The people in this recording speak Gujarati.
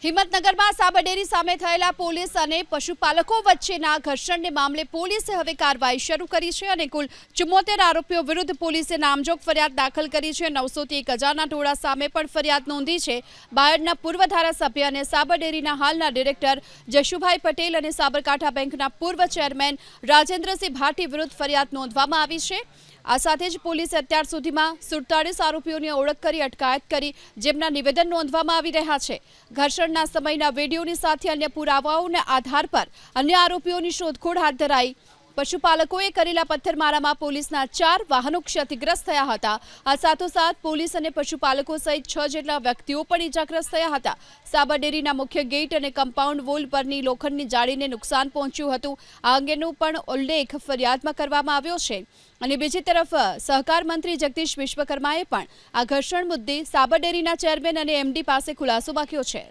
હિંમતનગરમાં સાબરડેરી સામે થયેલા પોલીસ અને પશુપાલકો વચ્ચેના ઘર્ષણને મામલે પોલીસે હવે કાર્યવાહી શરૂ કરી છે અને કુલ 74 આરોપીઓ વિરુદ્ધ પોલીસે નામજોગ ફરિયાદ દાખલ કરી છે। 900 થી 1000ના ટોળા સામે પણ ફરિયાદ નોંધી છે। બાયડના પૂર્વ ધારાસભ્ય અને સાબરડેરીના હાલના ડિરેક્ટર જશુભાઈ પટેલ અને સાબરકાંઠા બેંકના પૂર્વ ચેરમેન રાજેન્દ્રસિંહ ભાટી વિરુદ્ધ ફરિયાદ નોંધવામાં આવી છે। આ સાથે જ પોલીસે અત્યાર સુધીમાં 47 આરોપીઓની ઓળખ કરી અટકાયત કરી જેમના નિવેદન નોંધવામાં આવી રહ્યા છે। ઘર્ષણના સમયના વિડીયોની સાથે અન્ય પુરાવાઓના આધાર પર અન્ય આરોપીઓની શોધખોળ હાથ ધરાઈ। પશુપાલકોએ કરેલા પથ્થરમારામાં પોલીસના 4 વાહનો ક્ષતિગ્રસ્ત થયા હતા। આ સાથોસાથ પોલીસ અને પશુપાલકો સહિત 6 જેટલા વ્યક્તિઓ પણ ઇજાગ્રસ્ત થયા હતા। સાબરડેરીના મુખ્ય ગેટ અને કમ્પાઉન્ડ વોલ પરની લોખંડની જાળીને નુકસાન પહોંચ્યું હતું। આ અંગેનો પણ ઉલ્લેખ ફરિયાદમાં કરવામાં આવ્યો છે। અને બીજી તરફ સહકાર મંત્રી જગદીશ વિશ્વકર્માએ પણ આ ઘર્ષણ મુદ્દે સાબરડેરીના ચેરમેન અને એમડી પાસે ખુલાસો માંગ્યો છે।